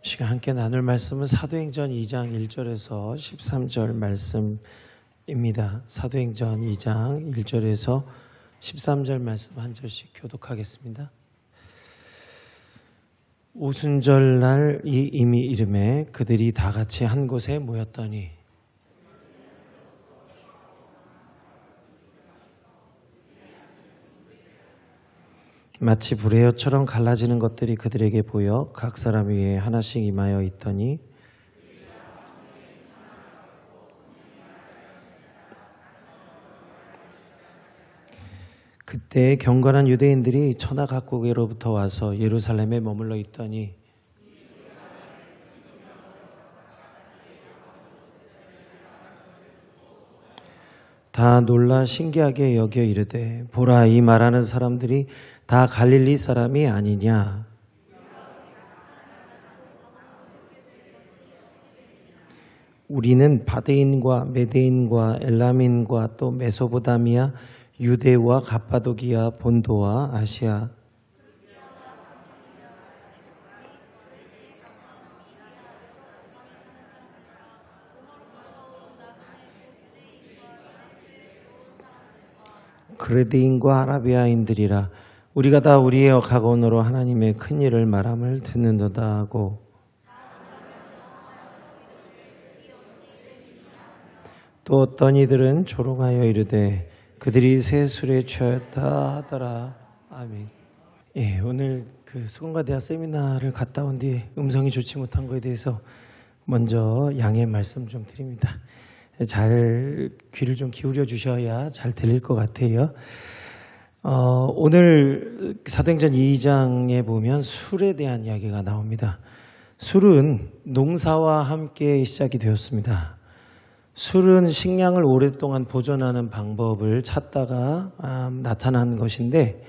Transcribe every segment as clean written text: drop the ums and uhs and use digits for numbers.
시간 함께 나눌 말씀은 사도행전 2장 1절에서 13절 말씀입니다. 사도행전 2장 1절에서 13절 말씀 한 절씩 교독하겠습니다. 오순절날 이미 이름에 그들이 다 같이 한 곳에 모였더니 마치 불의어처럼 갈라지는 것들이 그들에게 보여 각 사람 위에 하나씩 임하여 있더니 그때 경건한 유대인들이 천하 각국에로부터 와서 예루살렘에 머물러 있더니 다 놀라 신기하게 여겨 이르되 보라, 이 말하는 사람들이 다 갈릴리 사람이 아니냐. 우리는 바데인과 메데인과 엘람인과 또 메소포타미아, 유대와 갑바도기아, 본도와 아시아, 그레데인과 아라비아인들이라. 우리가 다 우리의 각언으로 하나님의 큰 일을 말함을 듣는도다 하고 또 어떤 이들은 조롱하여 이르되 그들이 새 술에 취하였다 하더라. 아멘. 예, 오늘 그 수건과대학 세미나를 갔다 온 뒤에 음성이 좋지 못한 것에 대해서 먼저 양해 말씀 좀 드립니다. 잘 귀를 좀 기울여 주셔야 잘 들릴 것 같아요. 오늘 사도행전 2장에 보면 술에 대한 이야기가 나옵니다. 술은 농사와 함께 시작이 되었습니다. 술은 식량을 오랫동안 보존하는 방법을 찾다가 나타난 것인데,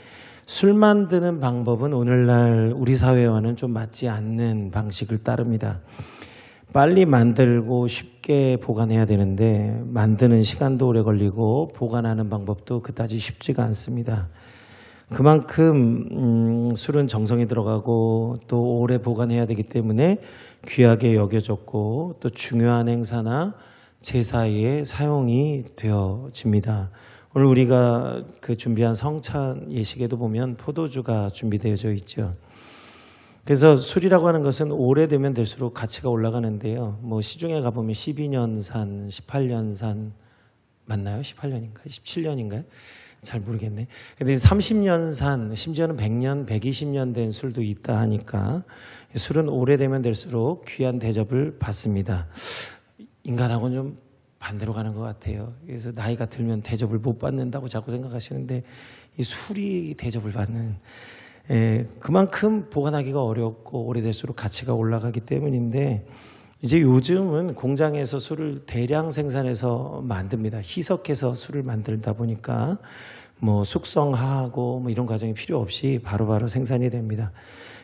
술 만드는 방법은 오늘날 우리 사회와는 좀 맞지 않는 방식을 따릅니다. 빨리 만들고 쉽게 보관해야 되는데 만드는 시간도 오래 걸리고 보관하는 방법도 그다지 쉽지가 않습니다. 그만큼 술은 정성이 들어가고 또 오래 보관해야 되기 때문에 귀하게 여겨졌고 또 중요한 행사나 제사에 사용이 되어집니다. 오늘 우리가 그 준비한 성찬 예식에도 보면 포도주가 준비되어져 있죠. 그래서 술이라고 하는 것은 오래되면 될수록 가치가 올라가는데요. 뭐 시중에 가보면 12년산, 18년산 맞나요? 18년인가요? 17년인가요? 잘 모르겠네. 근데 30년산, 심지어는 100년, 120년 된 술도 있다 하니까 술은 오래되면 될수록 귀한 대접을 받습니다. 인간하고는 좀 반대로 가는 것 같아요. 그래서 나이가 들면 대접을 못 받는다고 자꾸 생각하시는데 이 술이 대접을 받는, 그만큼 보관하기가 어렵고 오래될수록 가치가 올라가기 때문인데, 이제 요즘은 공장에서 술을 대량 생산해서 만듭니다. 희석해서 술을 만들다 보니까 뭐 숙성하고 뭐 이런 과정이 필요 없이 바로바로 생산이 됩니다.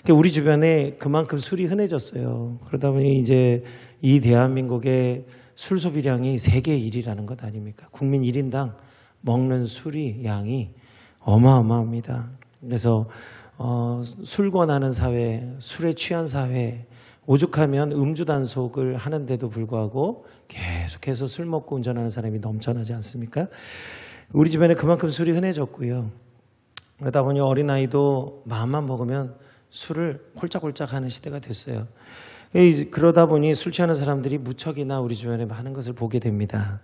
그러니까 우리 주변에 그만큼 술이 흔해졌어요. 그러다 보니 이제 이 대한민국의 술 소비량이 세계 1위라는 것 아닙니까? 국민 1인당 먹는 술이 양이 어마어마합니다. 그래서 술 권하는 사회, 술에 취한 사회, 오죽하면 음주 단속을 하는데도 불구하고 계속해서 술 먹고 운전하는 사람이 넘쳐나지 않습니까? 우리 주변에 그만큼 술이 흔해졌고요. 그러다 보니 어린아이도 마음만 먹으면 술을 홀짝홀짝 하는 시대가 됐어요. 그러다 보니 술 취하는 사람들이 무척이나 우리 주변에 많은 것을 보게 됩니다.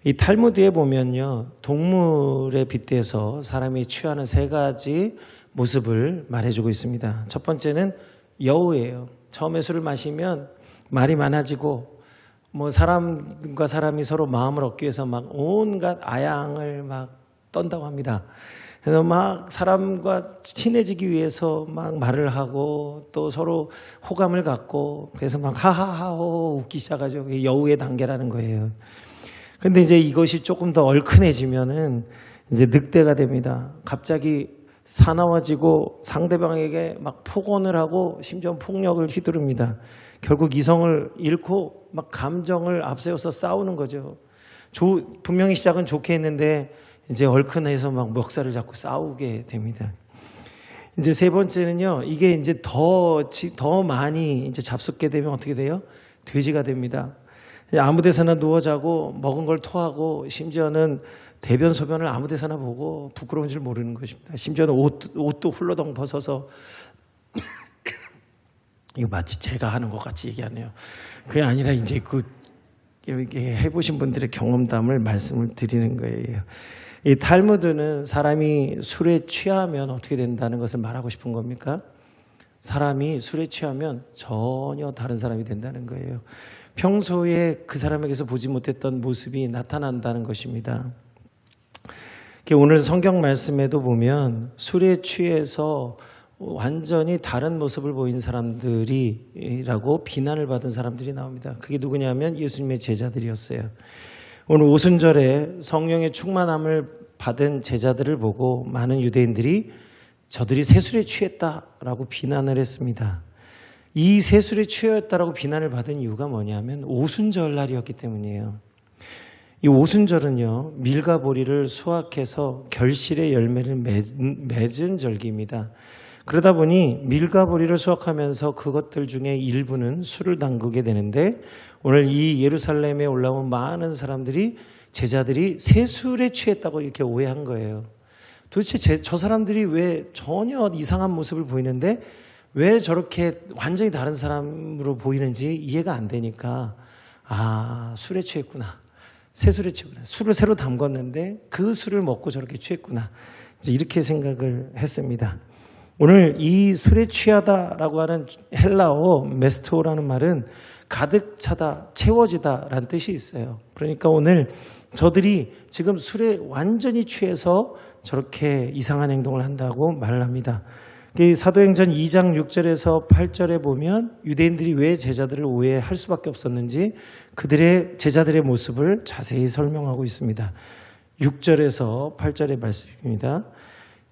이 탈무드에 보면요, 동물에 빗대서 사람이 취하는 세 가지 모습을 말해주고 있습니다. 첫 번째는 여우예요. 처음에 술을 마시면 말이 많아지고 뭐 사람과 사람이 서로 마음을 얻기 위해서 막 온갖 아양을 막 떤다고 합니다. 그래서 막 사람과 친해지기 위해서 막 말을 하고 또 서로 호감을 갖고 그래서 막 하하하호 웃기 시작하죠. 여우의 단계라는 거예요. 근데 이제 이것이 조금 더 얼큰해지면은 이제 늑대가 됩니다. 갑자기 사나워지고 상대방에게 막 폭언을 하고 심지어 폭력을 휘두릅니다. 결국 이성을 잃고 막 감정을 앞세워서 싸우는 거죠. 분명히 시작은 좋게 했는데 이제 얼큰해서 막 멱살을 잡고 싸우게 됩니다. 이제 세 번째는요, 이게 이제 더 많이 이제 잡숫게 되면 어떻게 돼요? 돼지가 됩니다. 아무 데서나 누워 자고 먹은 걸 토하고 심지어는 대변 소변을 아무 데서나 보고 부끄러운 줄 모르는 것입니다. 심지어는 옷도 훌러덩 벗어서 이거 마치 제가 하는 것 같이 얘기하네요. 그게 아니라 이제 이게 해보신 분들의 경험담을 말씀을 드리는 거예요. 이 탈무드는 사람이 술에 취하면 어떻게 된다는 것을 말하고 싶은 겁니까? 사람이 술에 취하면 전혀 다른 사람이 된다는 거예요. 평소에 그 사람에게서 보지 못했던 모습이 나타난다는 것입니다. 오늘 성경 말씀에도 보면 술에 취해서 완전히 다른 모습을 보인 사람들이라고 비난을 받은 사람들이 나옵니다. 그게 누구냐면 예수님의 제자들이었어요. 오늘 오순절에 성령의 충만함을 받은 제자들을 보고 많은 유대인들이 저들이 세술에 취했다라고 비난을 했습니다. 이 세술에 취했다라고 비난을 받은 이유가 뭐냐면 오순절 날이었기 때문이에요. 이 오순절은요, 밀과 보리를 수확해서 결실의 열매를 맺은 절기입니다. 그러다 보니 밀과 보리를 수확하면서 그것들 중에 일부는 술을 담그게 되는데, 오늘 이 예루살렘에 올라온 많은 사람들이 제자들이 세술에 취했다고 이렇게 오해한 거예요. 도대체 저 사람들이 왜 전혀 이상한 모습을 보이는데 왜 저렇게 완전히 다른 사람으로 보이는지 이해가 안 되니까, 술에 취했구나, 세술에 취했구나, 술을 새로 담궜는데 그 술을 먹고 저렇게 취했구나, 이제 이렇게 생각을 했습니다. 오늘 이 술에 취하다라고 하는 헬라어 메스토라는 말은 가득 차다, 채워지다라는 뜻이 있어요. 그러니까 오늘 저들이 지금 술에 완전히 취해서 저렇게 이상한 행동을 한다고 말을 합니다. 사도행전 2장 6절에서 8절에 보면 유대인들이 왜 제자들을 오해할 수밖에 없었는지 그들의 제자들의 모습을 자세히 설명하고 있습니다. 6절에서 8절의 말씀입니다.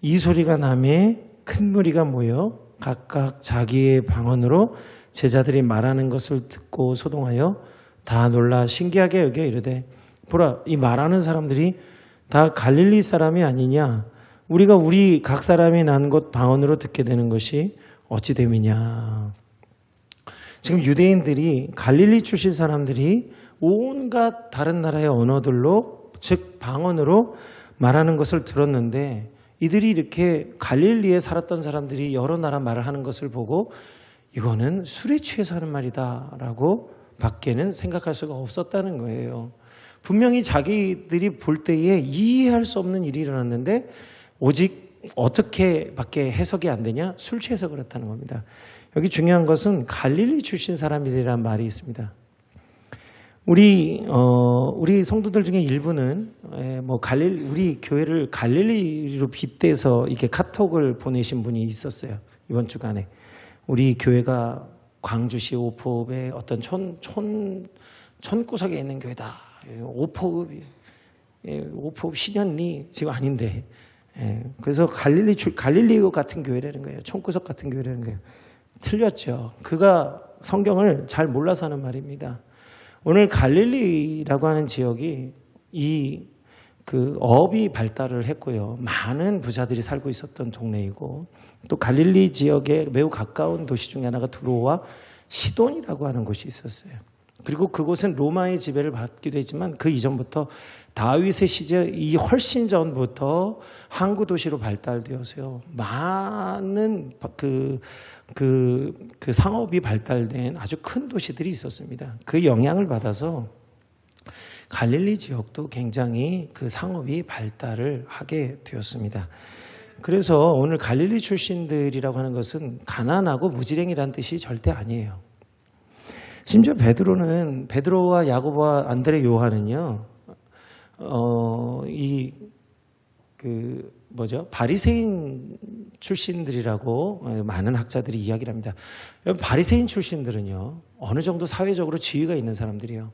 이 소리가 나매 큰 무리가 모여 각각 자기의 방언으로 제자들이 말하는 것을 듣고 소동하여 다 놀라 신기하게 여겨 이르되, 보라, 이 말하는 사람들이 다 갈릴리 사람이 아니냐? 우리가 우리 각 사람이 난 곳 방언으로 듣게 되는 것이 어찌 됨이냐? 지금 유대인들이, 갈릴리 출신 사람들이 온갖 다른 나라의 언어들로, 즉 방언으로 말하는 것을 들었는데, 이들이 이렇게 갈릴리에 살았던 사람들이 여러 나라 말을 하는 것을 보고 이거는 술에 취해서 하는 말이다라고 밖에는 생각할 수가 없었다는 거예요. 분명히 자기들이 볼 때에 이해할 수 없는 일이 일어났는데 오직 어떻게 밖에 해석이 안 되냐? 술 취해서 그렇다는 겁니다. 여기 중요한 것은 갈릴리 출신 사람이라는 말이 있습니다. 우리 성도들 중에 일부는 우리 교회를 갈릴리로 빗대서 이렇게 카톡을 보내신 분이 있었어요. 이번 주간에 우리 교회가 광주시 오포읍의 어떤 촌구석에 있는 교회다. 오포읍 신현리 지금 아닌데, 그래서 갈릴리 같은 교회라는 거예요. 촌구석 같은 교회라는 거예요. 틀렸죠. 그가 성경을 잘 몰라서 하는 말입니다. 오늘 갈릴리라고 하는 지역이 어업이 발달을 했고요. 많은 부자들이 살고 있었던 동네이고, 또 갈릴리 지역에 매우 가까운 도시 중에 하나가 두로와 시돈이라고 하는 곳이 있었어요. 그리고 그곳은 로마의 지배를 받기도 했지만 그 이전부터 다윗의 시절이 훨씬 전부터 항구 도시로 발달되어서요. 많은 그 상업이 발달된 아주 큰 도시들이 있었습니다. 그 영향을 받아서 갈릴리 지역도 굉장히 그 상업이 발달을 하게 되었습니다. 그래서 오늘 갈릴리 출신들이라고 하는 것은 가난하고 무지랭이라는 뜻이 절대 아니에요. 심지어 베드로와 야고보와 안드레 요한은요, 바리새인 출신들이라고 많은 학자들이 이야기를 합니다. 바리새인 출신들은요, 어느 정도 사회적으로 지위가 있는 사람들이에요.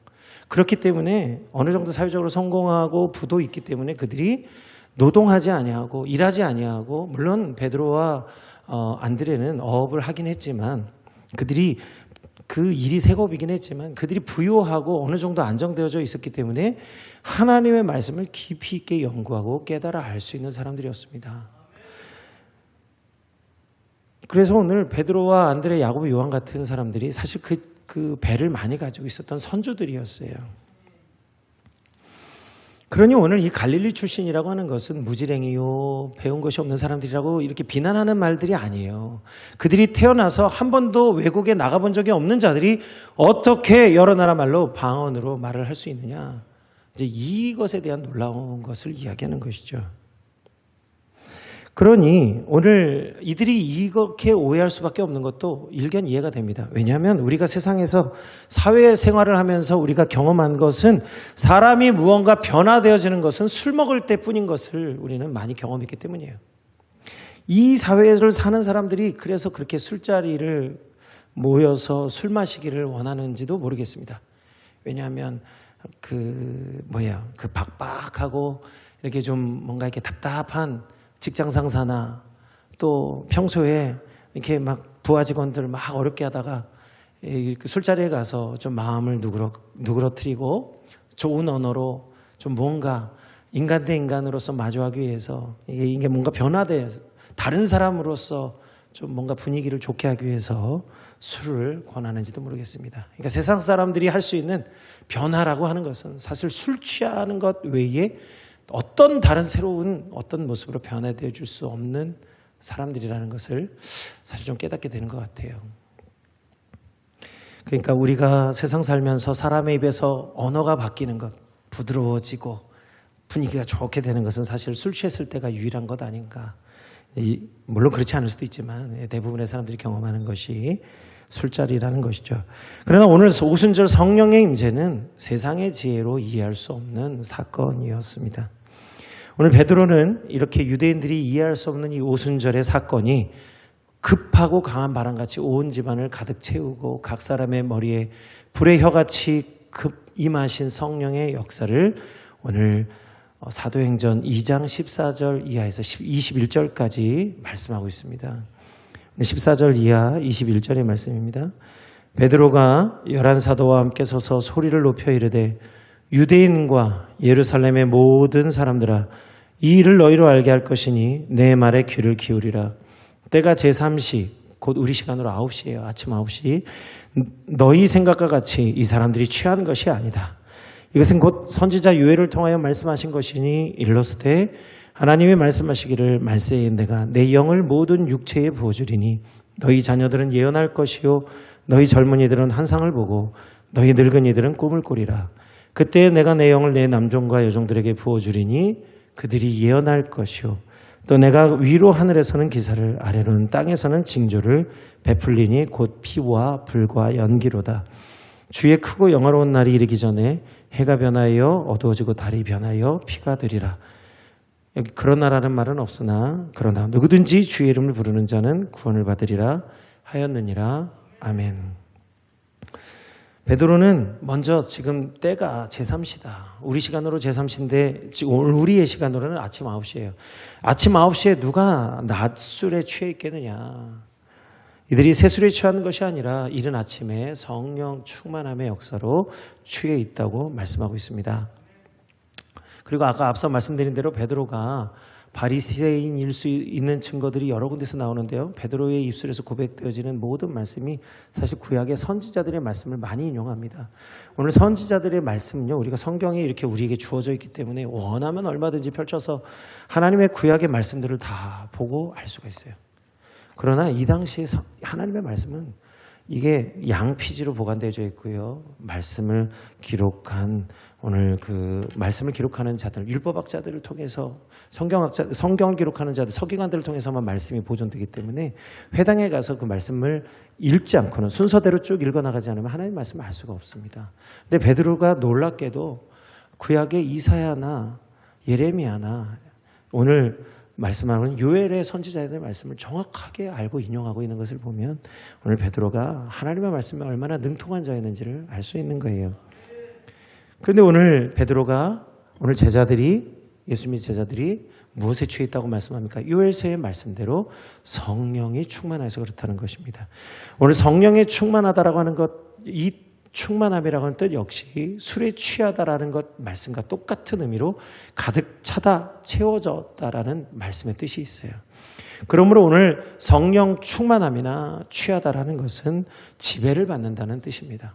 그렇기 때문에 어느 정도 사회적으로 성공하고 부도 있기 때문에 그들이 노동하지 아니하고 일하지 아니하고, 물론 베드로와 안드레는 어업을 하긴 했지만 그들이 그 일이 색업이긴 했지만 그들이 부유하고 어느 정도 안정되어져 있었기 때문에 하나님의 말씀을 깊이 있게 연구하고 깨달아 알 수 있는 사람들이었습니다. 그래서 오늘 베드로와 안드레, 야고보, 요한 같은 사람들이 사실 그 배를 많이 가지고 있었던 선조들이었어요. 그러니 오늘 이 갈릴리 출신이라고 하는 것은 무지랭이요, 배운 것이 없는 사람들이라고 이렇게 비난하는 말들이 아니에요. 그들이 태어나서 한 번도 외국에 나가본 적이 없는 자들이 어떻게 여러 나라 말로 방언으로 말을 할 수 있느냐. 이제 이것에 대한 놀라운 것을 이야기하는 것이죠. 그러니 오늘 이들이 이렇게 오해할 수밖에 없는 것도 일견 이해가 됩니다. 왜냐하면 우리가 세상에서 사회생활을 하면서 우리가 경험한 것은 사람이 무언가 변화되어지는 것은 술 먹을 때뿐인 것을 우리는 많이 경험했기 때문이에요. 이 사회를 사는 사람들이 그래서 그렇게 술자리를 모여서 술 마시기를 원하는지도 모르겠습니다. 왜냐하면 그 박박하고 이렇게 좀 뭔가 이렇게 답답한 직장 상사나 또 평소에 이렇게 막 부하 직원들 막 어렵게 하다가 술자리에 가서 좀 마음을 누그러뜨리고 좋은 언어로 좀 뭔가 인간 대 인간으로서 마주하기 위해서 이게 뭔가 변화돼 다른 사람으로서 좀 뭔가 분위기를 좋게 하기 위해서 술을 권하는지도 모르겠습니다. 그러니까 세상 사람들이 할 수 있는 변화라고 하는 것은 사실 술 취하는 것 외에 어떤 다른 새로운 어떤 모습으로 변화되어 줄 수 없는 사람들이라는 것을 사실 좀 깨닫게 되는 것 같아요. 그러니까 우리가 세상 살면서 사람의 입에서 언어가 바뀌는 것, 부드러워지고 분위기가 좋게 되는 것은 사실 술 취했을 때가 유일한 것 아닌가. 물론 그렇지 않을 수도 있지만 대부분의 사람들이 경험하는 것이 술자리라는 것이죠. 그러나 오늘 오순절 성령의 임재는 세상의 지혜로 이해할 수 없는 사건이었습니다. 오늘 베드로는 이렇게 유대인들이 이해할 수 없는 이 오순절의 사건이 급하고 강한 바람같이 온 집안을 가득 채우고 각 사람의 머리에 불의 혀같이 급 임하신 성령의 역사를 오늘 사도행전 2장 14절 이하에서 21절까지 말씀하고 있습니다. 14절 이하 21절의 말씀입니다. 베드로가 11사도와 함께 서서 소리를 높여 이르되 유대인과 예루살렘의 모든 사람들아 이 일을 너희로 알게 할 것이니 내 말에 귀를 기울이라. 때가 제3시 곧 우리 시간으로 9시예요. 아침 9시. 너희 생각과 같이 이 사람들이 취한 것이 아니다. 이것은 곧 선지자 요엘을 통하여 말씀하신 것이니 일러스되 하나님이 말씀하시기를 말세에 내가 내 영을 모든 육체에 부어주리니 너희 자녀들은 예언할 것이요 너희 젊은이들은 환상을 보고 너희 늙은이들은 꿈을 꾸리라. 그때 내가 내 영을 내 남종과 여종들에게 부어주리니 그들이 예언할 것이요 또 내가 위로 하늘에서는 기사를 아래로는 땅에서는 징조를 베풀리니 곧 피와 불과 연기로다. 주의 크고 영화로운 날이 이르기 전에 해가 변하여 어두워지고 달이 변하여 피가 되리라. 여기 그러나라는 말은 없으나 그러나 누구든지 주의 이름을 부르는 자는 구원을 받으리라 하였느니라. 아멘. 베드로는 먼저 지금 때가 제3시다. 우리 시간으로 제3시인데 지금 우리의 시간으로는 아침 9시예요. 아침 9시에 누가 낮술에 취해 있겠느냐. 이들이 새술에 취하는 것이 아니라 이른 아침에 성령 충만함의 역사로 취해 있다고 말씀하고 있습니다. 그리고 아까 앞서 말씀드린 대로 베드로가 바리새인일 수 있는 증거들이 여러 군데서 나오는데요. 베드로의 입술에서 고백되어지는 모든 말씀이 사실 구약의 선지자들의 말씀을 많이 인용합니다. 오늘 선지자들의 말씀은요, 우리가 성경에 이렇게 우리에게 주어져 있기 때문에 원하면 얼마든지 펼쳐서 하나님의 구약의 말씀들을 다 보고 알 수가 있어요. 그러나 이 당시에 하나님의 말씀은 이게 양피지로 보관되어져 있고요. 말씀을 기록한 오늘 그 말씀을 기록하는 자들, 율법학자들을 통해서 성경을 기록하는 자들, 서기관들을 통해서만 말씀이 보존되기 때문에 회당에 가서 그 말씀을 읽지 않고는 순서대로 쭉 읽어나가지 않으면 하나님의 말씀을 알 수가 없습니다. 근데 베드로가 놀랍게도 구약의 이사야나 예레미야나 오늘 말씀하는 요엘의 선지자들의 말씀을 정확하게 알고 인용하고 있는 것을 보면 오늘 베드로가 하나님의 말씀에 얼마나 능통한 자였는지를 알 수 있는 거예요. 그런데 오늘 베드로가 오늘 예수 믿는 제자들이 무엇에 취해 있다고 말씀합니까? 요엘서의 말씀대로 성령이 충만해서 그렇다는 것입니다. 오늘 성령에 충만하다라고 하는 것, 이 충만함이라고 하는 뜻 역시 술에 취하다라는 것 말씀과 똑같은 의미로 가득 차다, 채워졌다라는 말씀의 뜻이 있어요. 그러므로 오늘 성령 충만함이나 취하다라는 것은 지배를 받는다는 뜻입니다.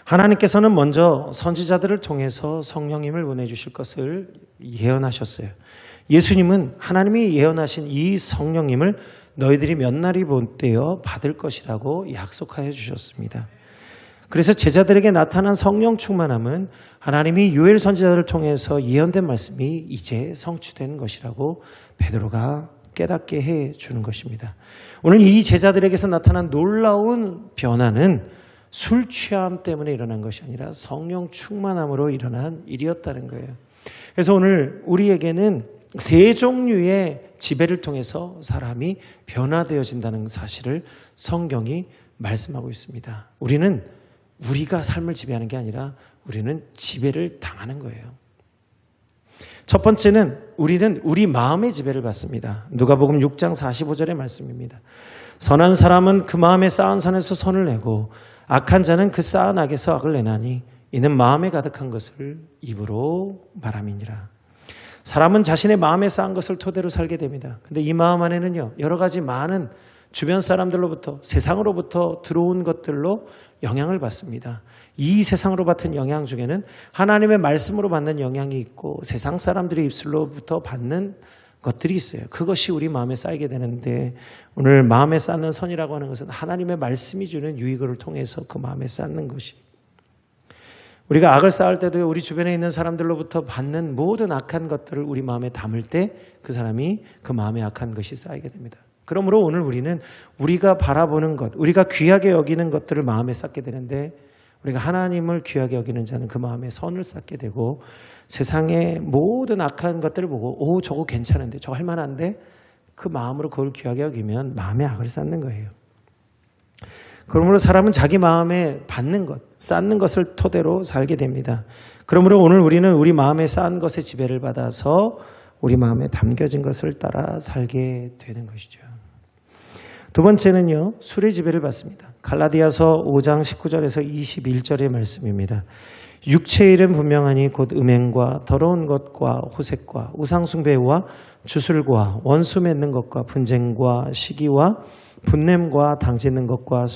하나님께서는 먼저 선지자들을 통해서 성령님을 보내주실 것을 예언하셨어요. 예수님은 하나님이 예언하신 이 성령님을 너희들이 몇 날이 못되어 받을 것이라고 약속하여 주셨습니다. 그래서 제자들에게 나타난 성령 충만함은 하나님이 요엘 선지자들을 통해서 예언된 말씀이 이제 성취된 것이라고 베드로가 깨닫게 해주는 것입니다. 오늘 이 제자들에게서 나타난 놀라운 변화는 술 취함 때문에 일어난 것이 아니라 성령 충만함으로 일어난 일이었다는 거예요. 그래서 오늘 우리에게는 세 종류의 지배를 통해서 사람이 변화되어진다는 사실을 성경이 말씀하고 있습니다. 우리는 우리가 삶을 지배하는 게 아니라 우리는 지배를 당하는 거예요. 첫 번째는 우리는 우리 마음의 지배를 받습니다. 누가복음 6장 45절의 말씀입니다. 선한 사람은 그 마음에 쌓은 선에서 선을 내고 악한 자는 그 쌓은 악에서 악을 내나니 이는 마음에 가득한 것을 입으로 말함이니라. 사람은 자신의 마음에 쌓은 것을 토대로 살게 됩니다. 근데 이 마음 안에는요, 여러 가지 많은 주변 사람들로부터, 세상으로부터 들어온 것들로 영향을 받습니다. 이 세상으로 받은 영향 중에는 하나님의 말씀으로 받는 영향이 있고 세상 사람들의 입술로부터 받는 것들이 있어요. 그것이 우리 마음에 쌓이게 되는데 오늘 마음에 쌓는 선이라고 하는 것은 하나님의 말씀이 주는 유익을 통해서 그 마음에 쌓는 것이, 우리가 악을 쌓을 때도 우리 주변에 있는 사람들로부터 받는 모든 악한 것들을 우리 마음에 담을 때 그 사람이 그 마음에 악한 것이 쌓이게 됩니다. 그러므로 오늘 우리는 우리가 바라보는 것, 우리가 귀하게 여기는 것들을 마음에 쌓게 되는데 우리가 하나님을 귀하게 여기는 자는 그 마음에 선을 쌓게 되고 세상의 모든 악한 것들을 보고 오, 저거 괜찮은데, 저거 할 만한데, 그 마음으로 그걸 귀하게 여기면 마음에 악을 쌓는 거예요. 그러므로 사람은 자기 마음에 받는 것, 쌓는 것을 토대로 살게 됩니다. 그러므로 오늘 우리는 우리 마음에 쌓은 것의 지배를 받아서 우리 마음에 담겨진 것을 따라 살게 되는 것이죠. 두 번째는요, 술의 지배를 받습니다. 갈라디아서 5장 19절에서 21절의 말씀입니다. 육체의 일은 분명하니 곧 음행과 더러운 것과 호색과 우상숭배와 주술과 원수 맺는 것과 분쟁과 시기와 분냄과 당짓는 것과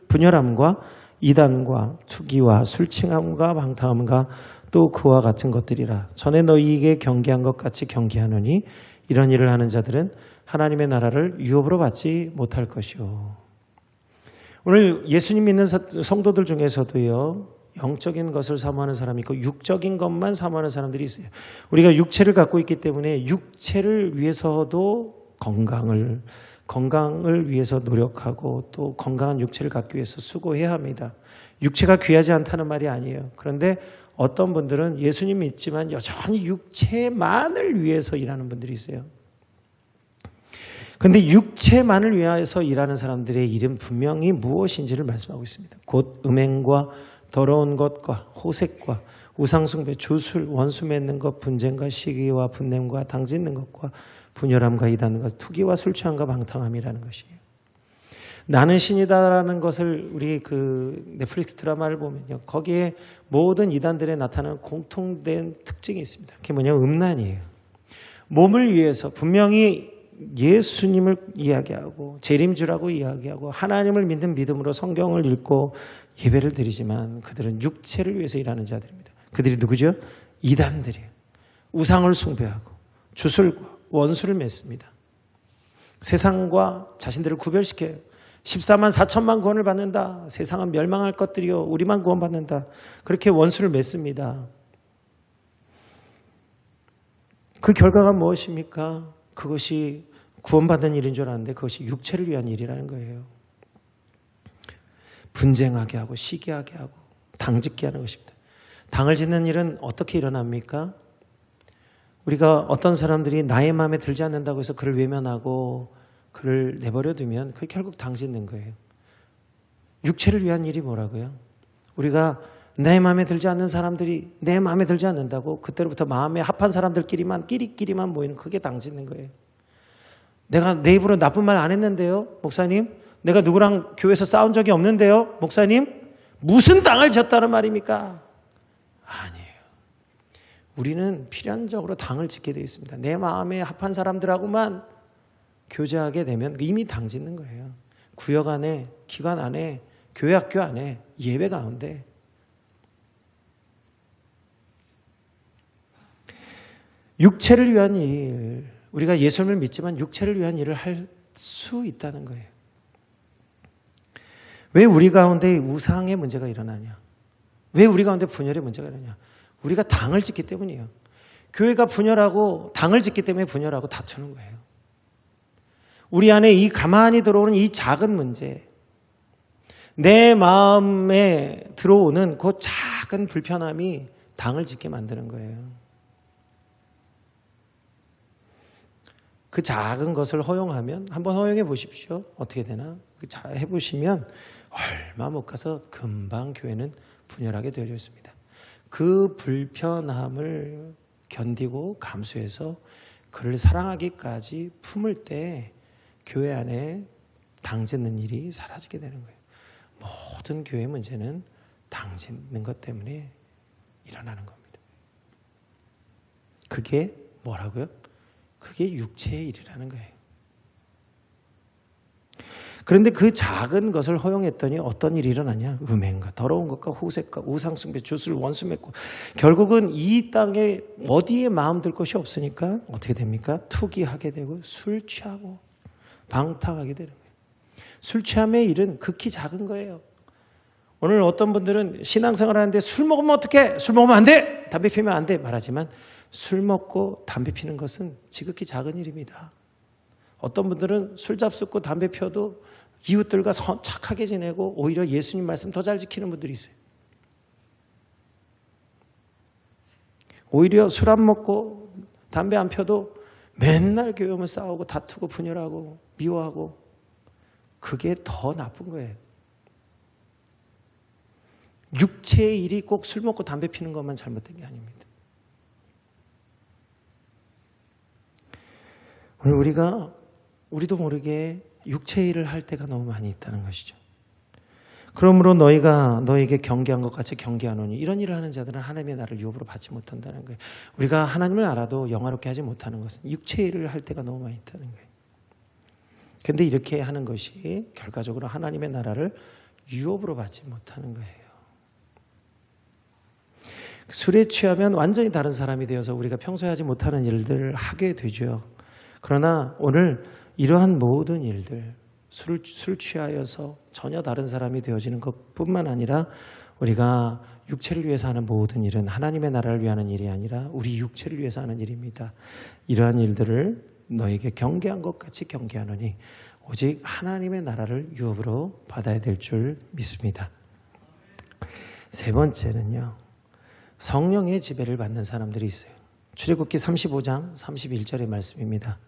분열함과 이단과 투기와 술칭함과 방탕함과 또 그와 같은 것들이라. 전에 너희에게 경계한 것 같이 경계하노니 이런 일을 하는 자들은 하나님의 나라를 유업으로 받지 못할 것이요. 오늘 예수님 믿는 성도들 중에서도요, 영적인 것을 사모하는 사람이 있고 육적인 것만 사모하는 사람들이 있어요. 우리가 육체를 갖고 있기 때문에 육체를 위해서도 건강을 위해서 노력하고 또 건강한 육체를 갖기 위해서 수고해야 합니다. 육체가 귀하지 않다는 말이 아니에요. 그런데 어떤 분들은 예수님 믿지만 여전히 육체만을 위해서 일하는 분들이 있어요. 그런데 육체만을 위해서 일하는 사람들의 일은 분명히 무엇인지를 말씀하고 있습니다. 곧 음행과 더러운 것과 호색과 우상숭배, 주술, 원수 맺는 것, 분쟁과 시기와 분냄과 당짓는 것과 분열함과 이단과 투기와 술 취함과 방탕함이라는 것이에요. 나는 신이다라는 것을 우리 그 넷플릭스 드라마를 보면요, 거기에 모든 이단들에 나타나는 공통된 특징이 있습니다. 그게 뭐냐면 음란이에요. 몸을 위해서 분명히 예수님을 이야기하고 재림주라고 이야기하고 하나님을 믿는 믿음으로 성경을 읽고 예배를 드리지만 그들은 육체를 위해서 일하는 자들입니다. 그들이 누구죠? 이단들이에요. 우상을 숭배하고 주술과 원수를 맺습니다. 세상과 자신들을 구별시켜요. 14만 4천만 구원을 받는다. 세상은 멸망할 것들이요, 우리만 구원받는다. 그렇게 원수를 맺습니다. 그 결과가 무엇입니까? 그것이 구원받는 일인 줄 알았는데 그것이 육체를 위한 일이라는 거예요. 분쟁하게 하고 시기하게 하고 당짓게 하는 것입니다. 당을 짓는 일은 어떻게 일어납니까? 우리가 어떤 사람들이 나의 마음에 들지 않는다고 해서 그를 외면하고 그를 내버려 두면 그게 결국 당짓는 거예요. 육체를 위한 일이 뭐라고요? 우리가 내 마음에 들지 않는 사람들이 내 마음에 들지 않는다고 그때로부터 마음에 합한 사람들끼리만 끼리끼리만 모이는, 그게 당짓는 거예요. 내가 내 입으로 나쁜 말 안 했는데요, 목사님? 내가 누구랑 교회에서 싸운 적이 없는데요, 목사님? 무슨 당을 졌다는 말입니까? 아니에요. 우리는 필연적으로 당을 짓게 되어 있습니다. 내 마음에 합한 사람들하고만 교제하게 되면 이미 당짓는 거예요. 구역 안에, 기관 안에, 교회 학교 안에, 예배 가운데. 육체를 위한 일, 우리가 예수님을 믿지만 육체를 위한 일을 할 수 있다는 거예요. 왜 우리 가운데 우상의 문제가 일어나냐? 왜 우리 가운데 분열의 문제가 일어나냐? 우리가 당을 짓기 때문이에요. 교회가 분열하고 당을 짓기 때문에 분열하고 다투는 거예요. 우리 안에 이 가만히 들어오는 이 작은 문제, 내 마음에 들어오는 그 작은 불편함이 당을 짓게 만드는 거예요. 그 작은 것을 허용하면 한번 허용해 보십시오. 어떻게 되나? 해보시면 얼마 못 가서 금방 교회는 분열하게 되어져 있습니다. 그 불편함을 견디고 감수해서 그를 사랑하기까지 품을 때 교회 안에 당짓는 일이 사라지게 되는 거예요. 모든 교회 문제는 당짓는 것 때문에 일어나는 겁니다. 그게 뭐라고요? 그게 육체의 일이라는 거예요. 그런데 그 작은 것을 허용했더니 어떤 일이 일어나냐? 음행과 더러운 것과 호색과 우상숭배, 주술, 원수 맺고 결국은 이 땅에 어디에 마음 들 것이 없으니까 어떻게 됩니까? 투기하게 되고 술 취하고 방탕하게 되는 거예요. 술 취함의 일은 극히 작은 거예요. 오늘 어떤 분들은 신앙생활 하는데 술 먹으면 어떡해? 술 먹으면 안 돼! 담배 피우면 안 돼! 말하지만 술 먹고 담배 피는 것은 지극히 작은 일입니다. 어떤 분들은 술 잡숫고 담배 피워도 이웃들과 착하게 지내고 오히려 예수님 말씀 더 잘 지키는 분들이 있어요. 오히려 술 안 먹고 담배 안 펴도 맨날 교회 오면 싸우고 다투고 분열하고 미워하고 그게 더 나쁜 거예요. 육체의 일이 꼭 술 먹고 담배 피는 것만 잘못된 게 아닙니다. 오늘 우리도 모르게 육체의 일을 할 때가 너무 많이 있다는 것이죠. 그러므로 너희가 너에게 경계한 것 같이 경계하노니 이런 일을 하는 자들은 하나님의 나라를 유업으로 받지 못한다는 거예요. 우리가 하나님을 알아도 영화롭게 하지 못하는 것은 육체의 일을 할 때가 너무 많이 있다는 거예요. 그런데 이렇게 하는 것이 결과적으로 하나님의 나라를 유업으로 받지 못하는 거예요. 술에 취하면 완전히 다른 사람이 되어서 우리가 평소에 하지 못하는 일들을 하게 되죠. 그러나 오늘 이러한 모든 일들, 술 취하여서 전혀 다른 사람이 되어지는 것뿐만 아니라 우리가 육체를 위해서 하는 모든 일은 하나님의 나라를 위하는 일이 아니라 우리 육체를 위해서 하는 일입니다. 이러한 일들을 너에게 경계한 것 같이 경계하노니 오직 하나님의 나라를 유업으로 받아야 될 줄 믿습니다. 세 번째는요. 성령의 지배를 받는 사람들이 있어요. 출애굽기 35장 31절의 말씀입니다.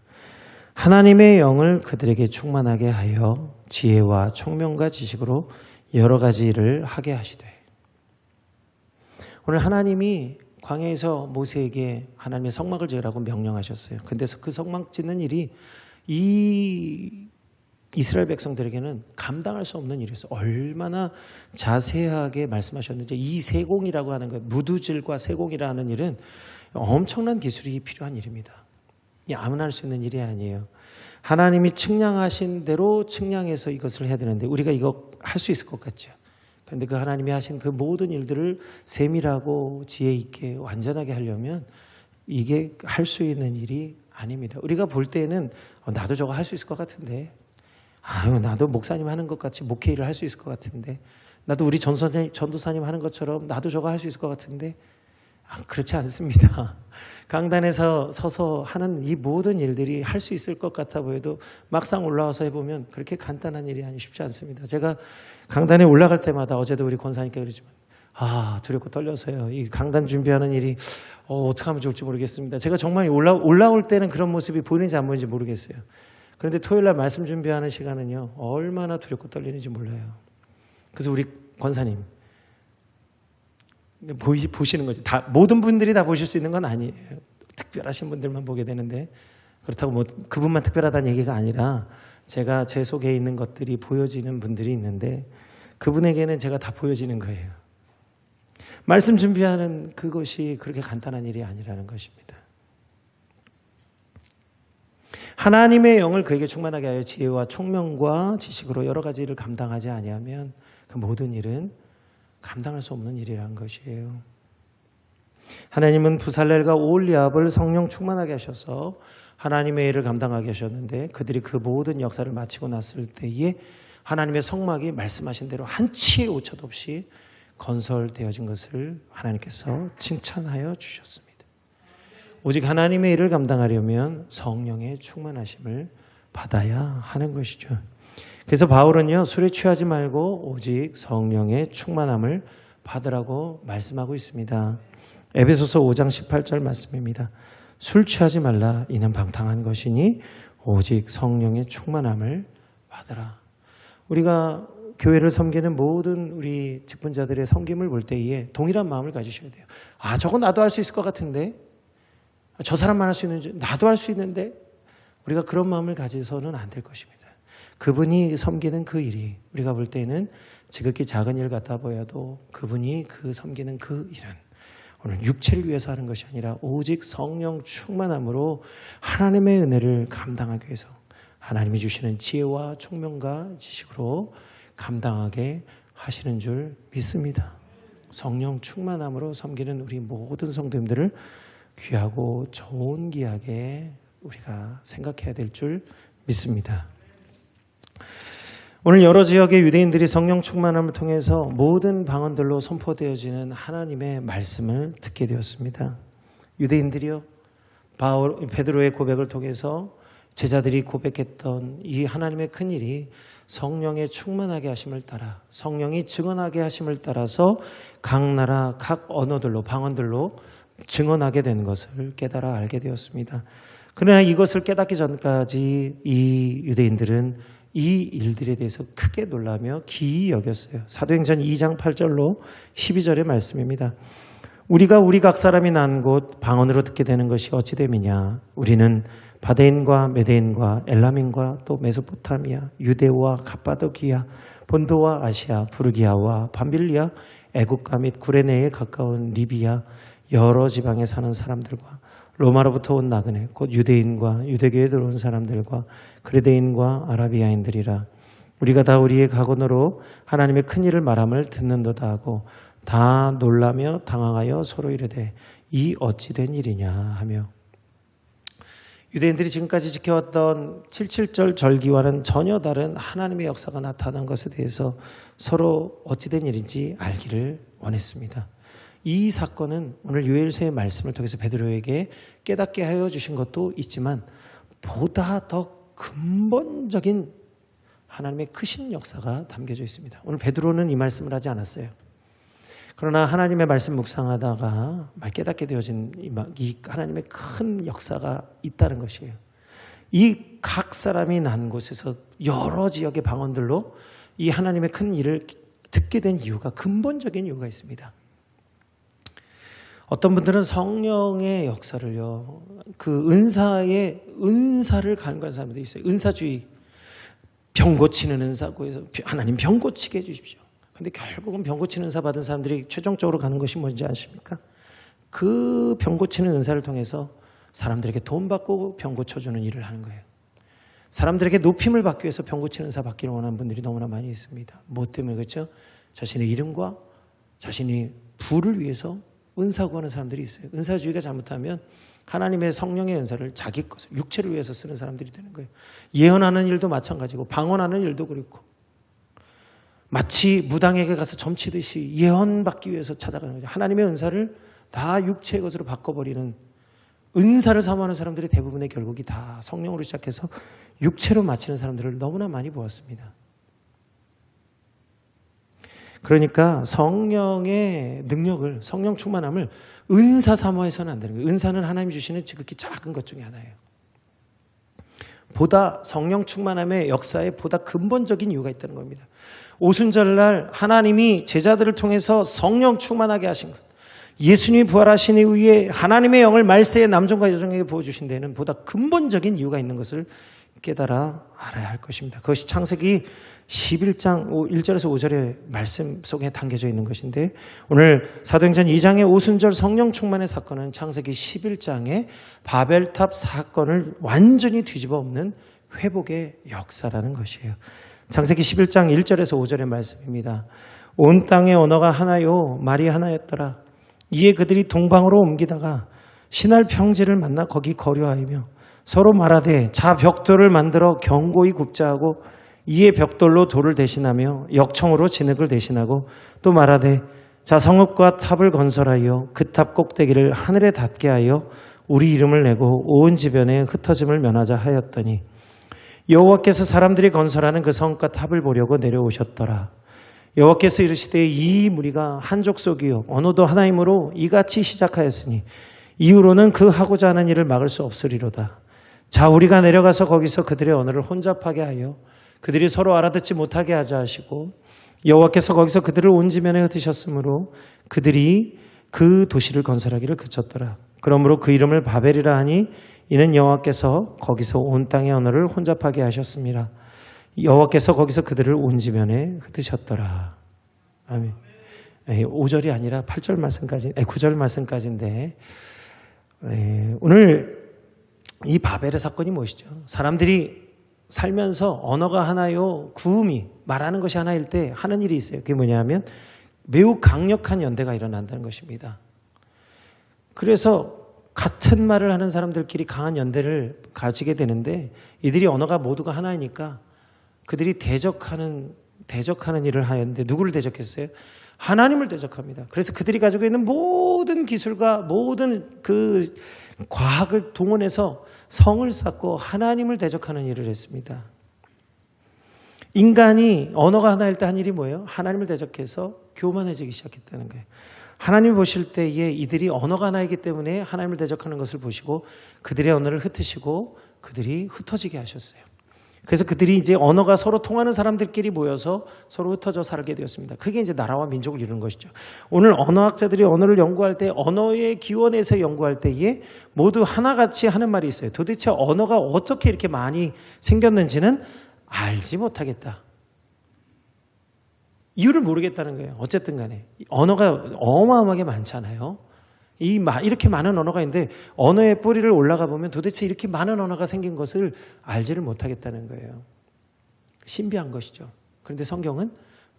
하나님의 영을 그들에게 충만하게 하여 지혜와 총명과 지식으로 여러 가지 일을 하게 하시되. 오늘 하나님이 광야에서 모세에게 하나님의 성막을 지으라고 명령하셨어요. 근데 그 성막 짓는 일이 이 이스라엘 백성들에게는 감당할 수 없는 일이었어요. 얼마나 자세하게 말씀하셨는지. 이 세공이라고 하는 것, 무두질과 세공이라는 일은 엄청난 기술이 필요한 일입니다. 아무나 할 수 있는 일이 아니에요. 하나님이 측량하신 대로 측량해서 이것을 해야 되는데 우리가 이거 할 수 있을 것 같죠. 그런데 그 하나님이 하신 그 모든 일들을 세밀하고 지혜 있게 완전하게 하려면 이게 할 수 있는 일이 아닙니다. 우리가 볼 때는 나도 저거 할 수 있을 것 같은데, 나도 목사님 하는 것 같이 목회 일을 할 수 있을 것 같은데, 나도 우리 전도사님 하는 것처럼 나도 저거 할 수 있을 것 같은데, 그렇지 않습니다. 강단에서 서서 하는 이 모든 일들이 할 수 있을 것 같아 보여도 막상 올라와서 해보면 그렇게 간단한 일이 쉽지 않습니다. 제가 강단에 올라갈 때마다, 어제도 우리 권사님께 그러지만 두렵고 떨려서요. 이 강단 준비하는 일이 어떻게 하면 좋을지 모르겠습니다. 제가 정말 올라올 때는 그런 모습이 보이는지 안 보이는지 모르겠어요. 그런데 토요일 날 말씀 준비하는 시간은요, 얼마나 두렵고 떨리는지 몰라요. 그래서 우리 권사님 보시는 거죠. 모든 분들이 다 보실 수 있는 건 아니에요. 특별하신 분들만 보게 되는데, 그렇다고 그분만 특별하다는 얘기가 아니라 제가 제 속에 있는 것들이 보여지는 분들이 있는데 그분에게는 제가 다 보여지는 거예요. 말씀 준비하는 그것이 그렇게 간단한 일이 아니라는 것입니다. 하나님의 영을 그에게 충만하게 하여 지혜와 총명과 지식으로 여러 가지 일을 감당하지 아니하면 그 모든 일은 감당할 수 없는 일이라는 것이에요. 하나님은 부살렐과 오홀리압을 성령 충만하게 하셔서 하나님의 일을 감당하게 하셨는데 그들이 그 모든 역사를 마치고 났을 때에 하나님의 성막이 말씀하신 대로 한 치의 오차도 없이 건설되어진 것을 하나님께서 칭찬하여 주셨습니다. 오직 하나님의 일을 감당하려면 성령의 충만하심을 받아야 하는 것이죠. 그래서 바울은요, 술에 취하지 말고 오직 성령의 충만함을 받으라고 말씀하고 있습니다. 에베소서 5장 18절 말씀입니다. 술 취하지 말라. 이는 방탕한 것이니 오직 성령의 충만함을 받으라. 우리가 교회를 섬기는 모든 우리 직분자들의 섬김을 볼 때에 동일한 마음을 가지셔야 돼요. 아, 저거 나도 할 수 있을 것 같은데, 저 사람만 할 수 있는지 나도 할 수 있는데, 우리가 그런 마음을 가지서는 안 될 것입니다. 그분이 섬기는 그 일이 우리가 볼 때는 지극히 작은 일 같아 보여도 그분이 그 섬기는 그 일은 오늘 육체를 위해서 하는 것이 아니라 오직 성령 충만함으로 하나님의 은혜를 감당하기 위해서 하나님이 주시는 지혜와 총명과 지식으로 감당하게 하시는 줄 믿습니다. 성령 충만함으로 섬기는 우리 모든 성도님들을 귀하고 좋은 기하게 우리가 생각해야 될 줄 믿습니다. 오늘 여러 지역의 유대인들이 성령 충만함을 통해서 모든 방언들로 선포되어지는 하나님의 말씀을 듣게 되었습니다. 유대인들이요, 베드로의 고백을 통해서 제자들이 고백했던 이 하나님의 큰 일이 성령의 충만하게 하심을 따라, 성령이 증언하게 하심을 따라서 각 나라 각 언어들로, 방언들로 증언하게 된 것을 깨달아 알게 되었습니다. 그러나 이것을 깨닫기 전까지 이 유대인들은 이 일들에 대해서 크게 놀라며 기이 여겼어요. 사도행전 2장 8절로 12절의 말씀입니다. 우리가 우리 각 사람이 난 곳 방언으로 듣게 되는 것이 어찌 됨이냐. 우리는 바데인과 메데인과 엘람인과 또 메소포타미아, 유대와 갑바도기아, 본도와 아시아, 부르기아와 밤빌리아, 애국가 및 구레네에 가까운 리비아, 여러 지방에 사는 사람들과 로마로부터 온 나그네, 곧 유대인과 유대교에 들어온 사람들과 그레데인과 아라비아인들이라. 우리가 다 우리의 각언으로 하나님의 큰 일을 말함을 듣는도다 하고 다 놀라며 당황하여 서로 이르되 이 어찌 된 일이냐 하며. 유대인들이 지금까지 지켜왔던 77절 절기와는 전혀 다른 하나님의 역사가 나타난 것에 대해서 서로 어찌 된 일인지 알기를 원했습니다. 이 사건은 오늘 요엘서의 말씀을 통해서 베드로에게 깨닫게 하여 주신 것도 있지만 보다 더 근본적인 하나님의 크신 역사가 담겨져 있습니다. 오늘 베드로는 이 말씀을 하지 않았어요. 그러나 하나님의 말씀 묵상하다가 깨닫게 되어진 이 하나님의 큰 역사가 있다는 것이에요. 이 각 사람이 난 곳에서 여러 지역의 방언들로 이 하나님의 큰 일을 듣게 된 이유가, 근본적인 이유가 있습니다. 어떤 분들은 성령의 역사를요, 그 은사를 간과한 사람들이 있어요. 은사주의, 병 고치는 은사고 해서 하나님 병 고치게 해주십시오. 근데 결국은 병 고치는 은사 받은 사람들이 최종적으로 가는 것이 뭔지 아십니까? 그 병 고치는 은사를 통해서 사람들에게 돈 받고 병 고쳐주는 일을 하는 거예요. 사람들에게 높임을 받기 위해서 병 고치는 은사 받기를 원하는 분들이 너무나 많이 있습니다. 뭐 때문에 그렇죠? 자신의 이름과 자신이 부를 위해서 은사 구하는 사람들이 있어요. 은사주의가 잘못하면 하나님의 성령의 은사를 자기 것을, 육체를 위해서 쓰는 사람들이 되는 거예요. 예언하는 일도 마찬가지고 방언하는 일도 그렇고, 마치 무당에게 가서 점치듯이 예언받기 위해서 찾아가는 거죠. 하나님의 은사를 다 육체의 것으로 바꿔버리는, 은사를 사모하는 사람들이 대부분의 결국이 다 성령으로 시작해서 육체로 마치는 사람들을 너무나 많이 보았습니다. 그러니까 성령의 능력을, 성령 충만함을 은사 사모해서는 안 되는 거예요. 은사는 하나님이 주시는 지극히 작은 것 중에 하나예요. 보다 성령 충만함의 역사에 보다 근본적인 이유가 있다는 겁니다. 오순절날 하나님이 제자들을 통해서 성령 충만하게 하신 것, 예수님이 부활하신 이후에 하나님의 영을 말세의 남종과 여종에게 부어주신 데는 보다 근본적인 이유가 있는 것을 깨달아 알아야 할 것입니다. 그것이 창세기 11장 1절에서 5절의 말씀 속에 담겨져 있는 것인데, 오늘 사도행전 2장의 오순절 성령 충만의 사건은 창세기 11장의 바벨탑 사건을 완전히 뒤집어 엎는 회복의 역사라는 것이에요. 창세기 11장 1절에서 5절의 말씀입니다. 온 땅의 언어가 하나요 말이 하나였더라. 이에 그들이 동방으로 옮기다가 신할 평지를 만나 거기 거류하이며 서로 말하되 자 벽돌을 만들어 견고히 굽자 하고 이에 벽돌로 돌을 대신하며 역청으로 진흙을 대신하고 또 말하되 자 성읍과 탑을 건설하여 그 탑 꼭대기를 하늘에 닿게 하여 우리 이름을 내고 온 지변에 흩어짐을 면하자 하였더니 여호와께서 사람들이 건설하는 그 성과 탑을 보려고 내려오셨더라. 여호와께서 이르시되 이 무리가 한 족속이요 언어도 하나이므로 이같이 시작하였으니 이후로는 그 하고자 하는 일을 막을 수 없으리로다. 자 우리가 내려가서 거기서 그들의 언어를 혼잡하게 하여 그들이 서로 알아듣지 못하게 하자 하시고 여호와께서 거기서 그들을 온 지면에 흩으셨으므로 그들이 그 도시를 건설하기를 그쳤더라. 그러므로 그 이름을 바벨이라 하니 이는 여호와께서 거기서 온 땅의 언어를 혼잡하게 하셨습니다. 여호와께서 거기서 그들을 온 지면에 흩으셨더라. 아멘. 5절이 아니라 8절 말씀까지, 9절 말씀까지인데, 오늘 이 바벨의 사건이 무엇이죠? 사람들이 살면서 언어가 하나요, 구음이 말하는 것이 하나일 때 하는 일이 있어요. 그게 뭐냐면 매우 강력한 연대가 일어난다는 것입니다. 그래서 같은 말을 하는 사람들끼리 강한 연대를 가지게 되는데, 이들이 언어가 모두가 하나이니까 그들이 대적하는 일을 하였는데 누구를 대적했어요? 하나님을 대적합니다. 그래서 그들이 가지고 있는 모든 기술과 모든 그 과학을 동원해서 성을 쌓고 하나님을 대적하는 일을 했습니다. 인간이 언어가 하나일 때 한 일이 뭐예요? 하나님을 대적해서 교만해지기 시작했다는 거예요. 하나님 보실 때에 이들이 언어가 하나이기 때문에 하나님을 대적하는 것을 보시고 그들의 언어를 흩으시고 그들이 흩어지게 하셨어요. 그래서 그들이 이제 언어가 서로 통하는 사람들끼리 모여서 서로 흩어져 살게 되었습니다. 그게 이제 나라와 민족을 이루는 것이죠. 오늘 언어학자들이 언어를 연구할 때, 언어의 기원에서 연구할 때에 모두 하나같이 하는 말이 있어요. 도대체 언어가 어떻게 이렇게 많이 생겼는지는 알지 못하겠다. 이유를 모르겠다는 거예요. 어쨌든 간에 언어가 어마어마하게 많잖아요. 이렇게 많은 언어가 있는데 언어의 뿌리를 올라가 보면 도대체 이렇게 많은 언어가 생긴 것을 알지를 못하겠다는 거예요. 신비한 것이죠. 그런데 성경은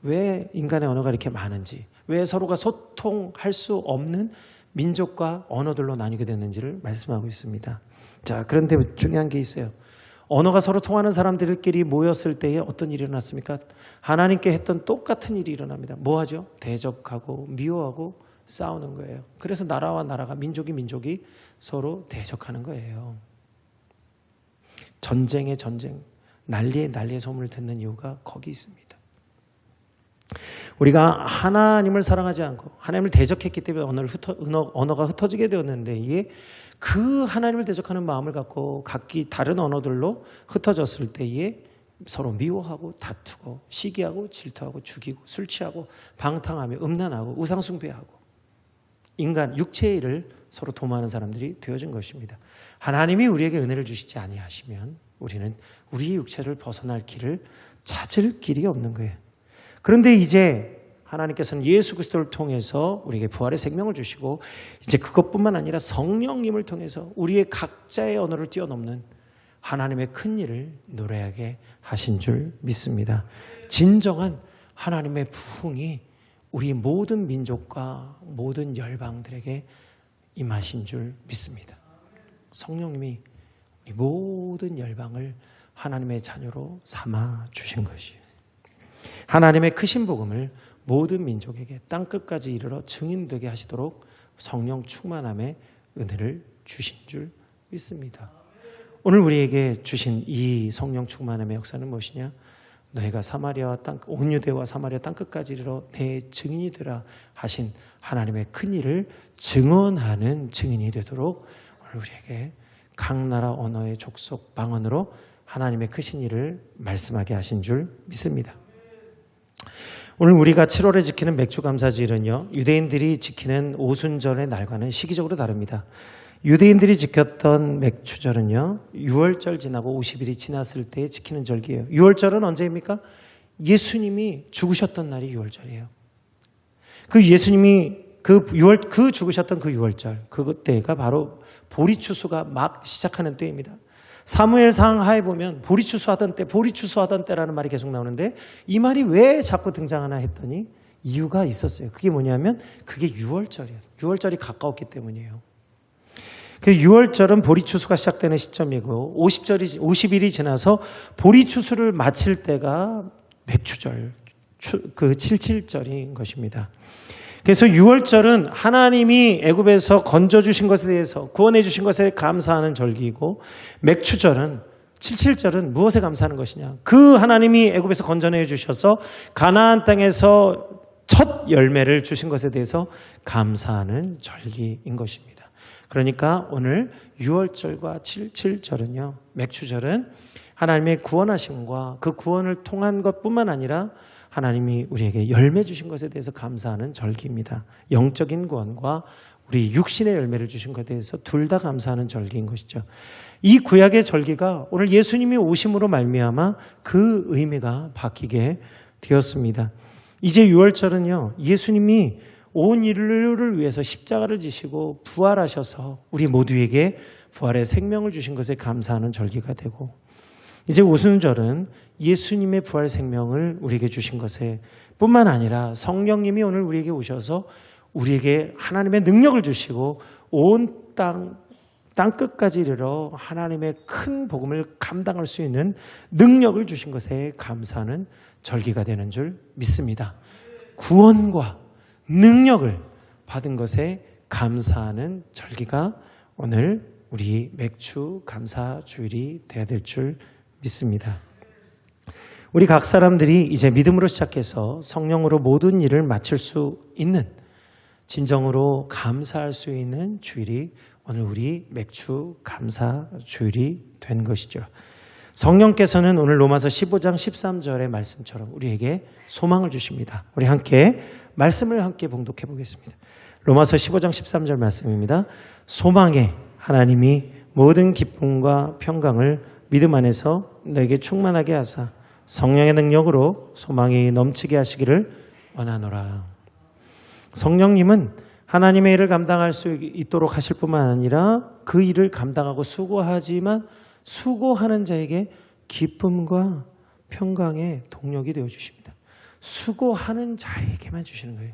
왜 인간의 언어가 이렇게 많은지, 왜 서로가 소통할 수 없는 민족과 언어들로 나뉘게 됐는지를 말씀하고 있습니다. 자, 그런데 중요한 게 있어요. 언어가 서로 통하는 사람들끼리 모였을 때에 어떤 일이 일어났습니까? 하나님께 했던 똑같은 일이 일어납니다. 뭐 하죠? 대적하고 미워하고 싸우는 거예요. 그래서 나라와 나라가, 민족이 서로 대적하는 거예요. 전쟁의 전쟁, 난리의 소문을 듣는 이유가 거기 있습니다. 우리가 하나님을 사랑하지 않고 하나님을 대적했기 때문에 언어가 흩어지게 되었는데, 이게 그 하나님을 대적하는 마음을 갖고 각기 다른 언어들로 흩어졌을 때에 서로 미워하고 다투고 시기하고 질투하고 죽이고 술 취하고 방탕하며 음란하고 우상숭배하고 인간 육체의 일을 서로 도모하는 사람들이 되어진 것입니다. 하나님이 우리에게 은혜를 주시지 아니하시면 우리는 우리의 육체를 벗어날 길을 찾을 길이 없는 거예요. 그런데 이제 하나님께서는 예수 그리스도를 통해서 우리에게 부활의 생명을 주시고, 이제 그것뿐만 아니라 성령님을 통해서 우리의 각자의 언어를 뛰어넘는 하나님의 큰 일을 노래하게 하신 줄 믿습니다. 진정한 하나님의 부흥이 우리 모든 민족과 모든 열방들에게 임하신 줄 믿습니다. 성령님이 우리 모든 열방을 하나님의 자녀로 삼아 주신 것이에요. 하나님의 크신 복음을 모든 민족에게 땅끝까지 이르러 증인되게 하시도록 성령 충만함의 은혜를 주신 줄 믿습니다. 오늘 우리에게 주신 이 성령 충만함의 역사는 무엇이냐? 너희가 사마리아와 온 유대와 사마리아 땅끝까지 이르러 내 증인이 되라 하신 하나님의 큰 일을 증언하는 증인이 되도록 오늘 우리에게 각 나라 언어의 족속 방언으로 하나님의 크신 일을 말씀하게 하신 줄 믿습니다. 오늘 우리가 7월에 지키는 맥주감사절은요, 유대인들이 지키는 오순절의 날과는 시기적으로 다릅니다. 유대인들이 지켰던 맥추절은요, 6월절 지나고 50일이 지났을 때 지키는 절기예요. 6월절은 언제입니까? 예수님이 죽으셨던 날이 6월절이에요. 그 예수님이 그 죽으셨던 그 6월절, 그때가 바로 보리추수가 막 시작하는 때입니다. 사무엘상 하에 보면 보리추수하던 때라는 말이 계속 나오는데 이 말이 왜 자꾸 등장하나 했더니 이유가 있었어요. 그게 뭐냐면 그게 6월절이에요. 6월절이 가까웠기 때문이에요. 그 6월절은 보리추수가 시작되는 시점이고 50일이 지나서 보리추수를 마칠 때가 맥추절, 그 77절인 것입니다. 그래서 6월절은 하나님이 애굽에서 건져주신 것에 대해서 구원해 주신 것에 감사하는 절기이고 맥추절은 77절은 무엇에 감사하는 것이냐. 그 하나님이 애굽에서 건져내 주셔서 가나안 땅에서 첫 열매를 주신 것에 대해서 감사하는 절기인 것입니다. 그러니까 오늘 6월절과 77절은요. 맥추절은 하나님의 구원하심과 그 구원을 통한 것뿐만 아니라 하나님이 우리에게 열매 주신 것에 대해서 감사하는 절기입니다. 영적인 구원과 우리 육신의 열매를 주신 것에 대해서 둘 다 감사하는 절기인 것이죠. 이 구약의 절기가 오늘 예수님이 오심으로 말미암아 그 의미가 바뀌게 되었습니다. 이제 6월절은요. 예수님이 온 인류를 위해서 십자가를 지시고 부활하셔서 우리 모두에게 부활의 생명을 주신 것에 감사하는 절기가 되고 이제 오순절은 예수님의 부활 생명을 우리에게 주신 것에 뿐만 아니라 성령님이 오늘 우리에게 오셔서 우리에게 하나님의 능력을 주시고 온 땅 끝까지 이르러 하나님의 큰 복음을 감당할 수 있는 능력을 주신 것에 감사하는 절기가 되는 줄 믿습니다. 구원과 능력을 받은 것에 감사하는 절기가 오늘 우리 맥추 감사 주일이 되어야 될 줄 믿습니다. 우리 각 사람들이 이제 믿음으로 시작해서 성령으로 모든 일을 마칠 수 있는 진정으로 감사할 수 있는 주일이 오늘 우리 맥추 감사 주일이 된 것이죠. 성령께서는 오늘 로마서 15장 13절의 말씀처럼 우리에게 소망을 주십니다. 우리 함께 말씀을 함께 봉독해 보겠습니다. 로마서 15장 13절 말씀입니다. 소망에 하나님이 모든 기쁨과 평강을 믿음 안에서 너에게 충만하게 하사 성령의 능력으로 소망이 넘치게 하시기를 원하노라. 성령님은 하나님의 일을 감당할 수 있도록 하실 뿐만 아니라 그 일을 감당하고 수고하지만 수고하는 자에게 기쁨과 평강의 동력이 되어주십니다. 수고하는 자에게만 주시는 거예요.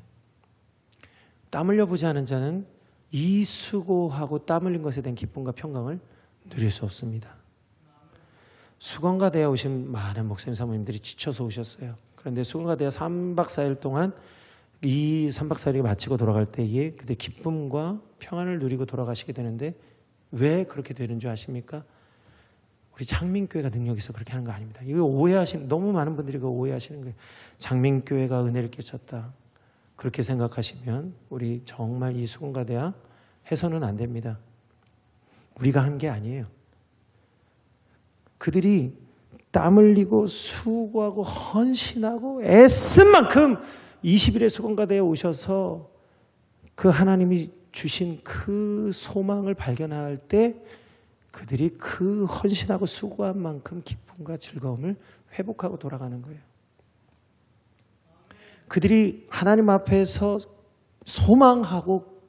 땀 흘려보지 않은 자는 이 수고하고 땀 흘린 것에 대한 기쁨과 평강을 누릴 수 없습니다. 수건가대에 오신 많은 목사님 사모님들이 지쳐서 오셨어요. 그런데 수건가대에 3박 4일 동안 이 3박 4일이 마치고 돌아갈 때에 그때 기쁨과 평안을 누리고 돌아가시게 되는데 왜 그렇게 되는 줄 아십니까? 우리 장민교회가 능력이 있어 그렇게 하는 거 아닙니다. 이거 너무 많은 분들이 그거 오해하시는 거예요. 장민교회가 은혜를 끼쳤다. 그렇게 생각하시면 우리 정말 이 수건가대학 해서는 안 됩니다. 우리가 한 게 아니에요. 그들이 땀 흘리고 수고하고 헌신하고 애쓴 만큼 20일의 수건가대에 오셔서 그 하나님이 주신 그 소망을 발견할 때 그들이 그 헌신하고 수고한 만큼 기쁨과 즐거움을 회복하고 돌아가는 거예요. 그들이 하나님 앞에서 소망하고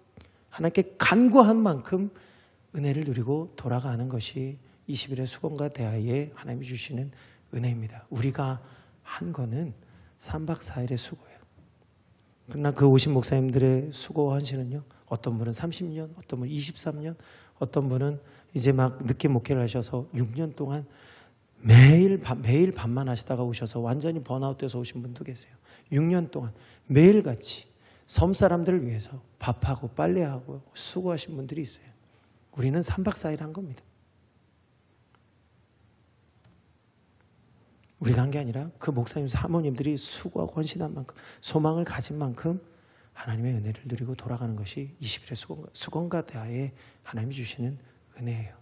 하나님께 간구한 만큼 은혜를 누리고 돌아가는 것이 20일의 수건과 대하에 하나님이 주시는 은혜입니다. 우리가 한 거는 3박 4일의 수고예요. 그러나 그 오신 목사님들의 수고 헌신은요. 어떤 분은 30년, 어떤 분은 23년, 어떤 분은 이제 막 늦게 목회를 하셔서 6년 동안 매일 밤만 하시다가 오셔서 완전히 번아웃돼서 오신 분도 계세요. 6년 동안 매일같이 섬 사람들을 위해서 밥하고 빨래하고 수고하신 분들이 있어요. 우리는 3박 4일 한 겁니다. 우리가 한 게 아니라 그 목사님 사모님들이 수고하고 헌신한 만큼 소망을 가진 만큼 하나님의 은혜를 누리고 돌아가는 것이 20일의 수건과 대하에 하나님이 주시는 은혜예요.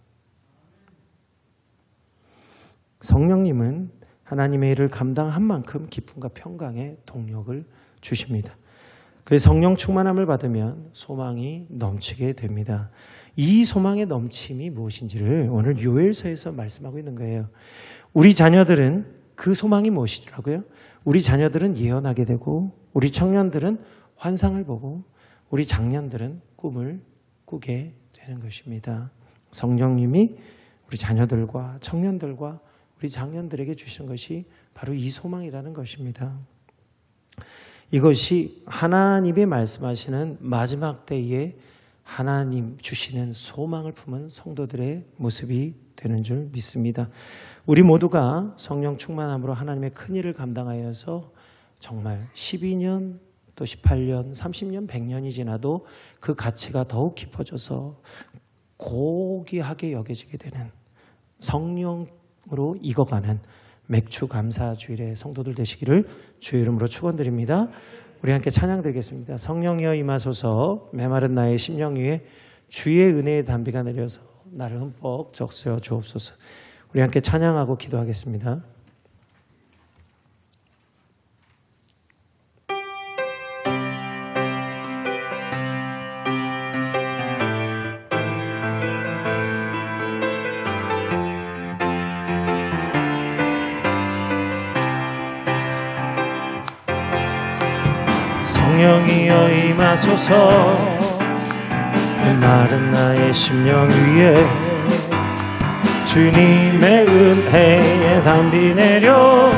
성령님은 하나님의 일을 감당한 만큼 기쁨과 평강의 동력을 주십니다. 그래서 성령 충만함을 받으면 소망이 넘치게 됩니다. 이 소망의 넘침이 무엇인지를 오늘 요엘서에서 말씀하고 있는 거예요. 우리 자녀들은 그 소망이 무엇이라고요? 우리 자녀들은 예언하게 되고, 우리 청년들은 환상을 보고, 우리 장년들은 꿈을 꾸게 되는 것입니다. 성령님이 우리 자녀들과 청년들과 우리 장년들에게 주신 것이 바로 이 소망이라는 것입니다. 이것이 하나님이 말씀하시는 마지막 때에 하나님 주시는 소망을 품은 성도들의 모습이 되는 줄 믿습니다. 우리 모두가 성령 충만함으로 하나님의 큰 일을 감당하여서 정말 12년 또 18년, 30년, 100년이 지나도 그 가치가 더욱 깊어져서 고귀하게 여겨지게 되는 성령으로 익어가는 맥주 감사 주일의 성도들 되시기를 주의 이름으로 축원드립니다. 우리 함께 찬양 드리겠습니다. 성령이여 임하소서. 메마른 나의 심령 위에 주의 은혜의 단비가 내려서 나를 흠뻑 적셔 주옵소서. 우리 함께 찬양하고 기도하겠습니다. 성령이여 임하소서. 메마른 나의 심령 위에 주님의 은혜에 담비 내려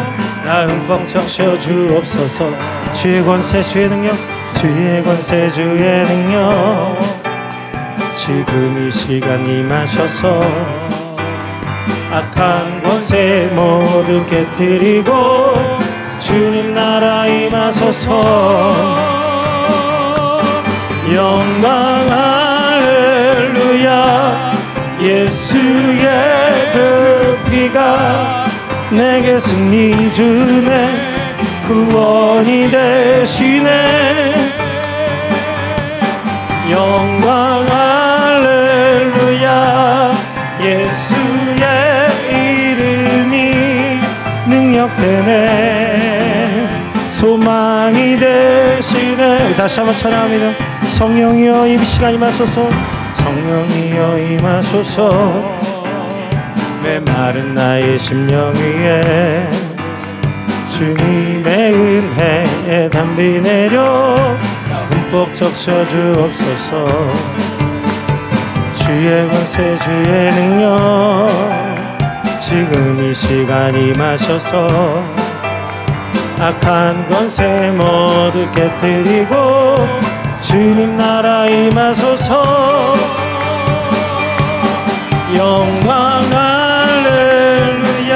나 흠뻑 적셔 주옵소서. 주의 권세 주의 능력, 주의 권세 주의 능력, 지금 이 시간 임하셔서 악한 권세 모두 깨뜨리고 주님 나라 임하소서. 영광 할렐루야. 예수의 그 피가 내게 승리 주네. 구원이 되시네. 영광 할렐루야. 예수의 이름이 능력되네. 소망이 되시네. 다시 한번 찬양합니다. 성령이여 이 시간 임하소서. 성령이여 임하소서. 메마른 나의 심령 위에 주님의 은혜에 담비 내려 흠뻑 적셔 주옵소서. 주의 권세 주의 능력, 지금 이 시간 임하셔서 악한 권세 모두 깨뜨리고 주님 나라 임하소서. 영광 할렐루야.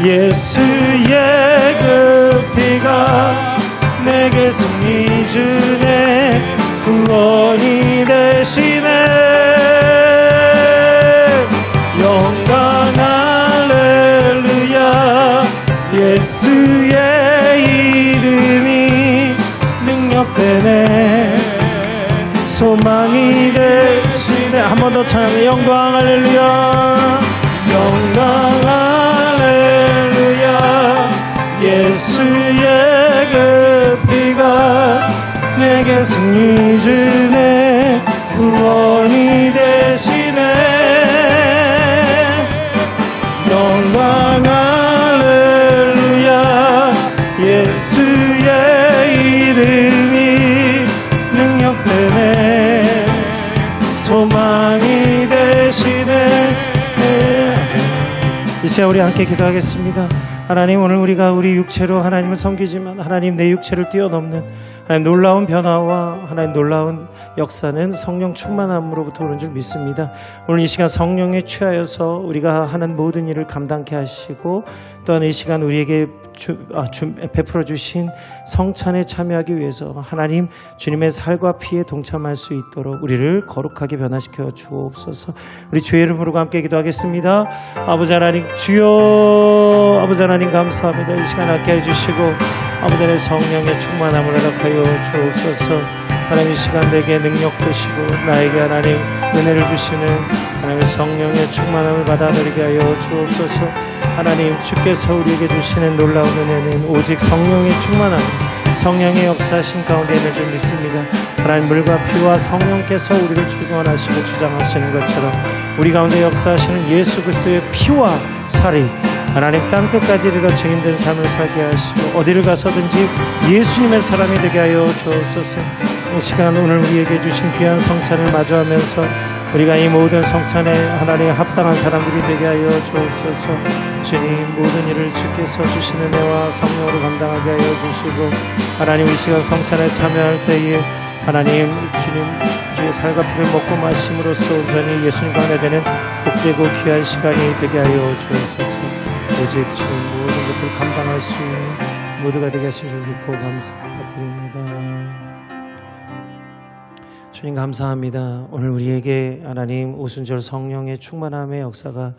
예수의 그 피가 내게 승리 주네. 구원이 되시네. 영광 할렐루야. 예수의 이름이 능력되네. 소망이 되시네. 한 번 더 찬양해. 영광 할렐루야. 영광 할렐루야. 예수의 그 피가 내게 승리 주네. 구원이 되시네. 영광 할렐루야. 예수의 이름이 능력되네. 소망이 되시네. 이 시간 우리 함께 기도하겠습니다. 하나님, 오늘 우리가 우리 육체로 하나님을 섬기지만 하나님 내 육체를 뛰어넘는 하나님 놀라운 변화와 하나님 놀라운 역사는 성령 충만함으로부터 오는 줄 믿습니다. 오늘 이 시간 성령에 취하여서 우리가 하는 모든 일을 감당케 하시고, 또한 이 시간 우리에게 베풀어 주신 성찬에 참여하기 위해서 하나님 주님의 살과 피에 동참할 수 있도록 우리를 거룩하게 변화시켜 주옵소서. 우리 주의 이름으로 함께 기도하겠습니다. 아버지 하나님, 주여 아버지 하나님 감사합니다. 이 시간 함께 해주시고 아버지 하나님 성령의 충만함을 허락하여 주옵소서. 하나님 이 시간 내게 능력 되시고 나에게 하나님 은혜를 주시는 하나님 성령의 충만함을 받아 누리게 하여 주옵소서. 하나님 주께서 우리에게 주시는 놀라운 은혜는 오직 성령의 충만함, 성령의 역사하신 가운데 있는 줄 믿습니다. 하나님 물과 피와 성령께서 우리를 주관하시고 주장하시는 것처럼 우리 가운데 역사하시는 예수 그리스도의 피와 살이 하나님 땅끝까지 이르러 증인된 삶을 살게 하시고 어디를 가서든지 예수님의 사람이 되게 하여 주옵소서. 이 시간 오늘 우리에게 주신 귀한 성찬을 마주하면서 우리가 이 모든 성찬에 하나님에 합당한 사람들이 되게 하여 주옵소서. 주님 모든 일을 주께서 주신 은혜와 성령으로 감당하게 하여 주시고 하나님 이 시간 성찬에 참여할 때에 하나님 주님 주의 살과 피를 먹고 마심으로써 온전히 예수님과 하나 되는 복되고 귀한 시간이 되게 하여 주옵소서. 오직 주님 모든 것을 감당할 수 있는 모두가 되게 하시길 믿고 감사드립니다. 주님 감사합니다. 오늘 우리에게 하나님 오순절 성령의 충만함의 역사가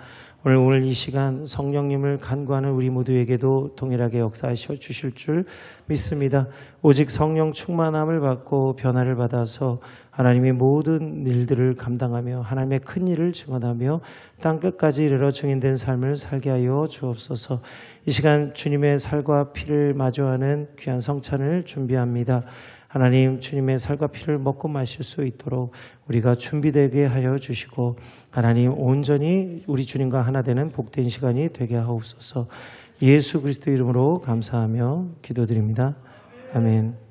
오늘 이 시간 성령님을 간구하는 우리 모두에게도 동일하게 역사하셔 주실 줄 믿습니다. 오직 성령 충만함을 받고 변화를 받아서 하나님의 모든 일들을 감당하며 하나님의 큰 일을 증언하며 땅끝까지 이르러 증인된 삶을 살게 하여 주옵소서. 이 시간 주님의 살과 피를 마주하는 귀한 성찬을 준비합니다. 하나님 주님의 살과 피를 먹고 마실 수 있도록 우리가 준비되게 하여 주시고 하나님 온전히 우리 주님과 하나 되는 복된 시간이 되게 하옵소서. 예수 그리스도 이름으로 감사하며 기도드립니다. 아멘.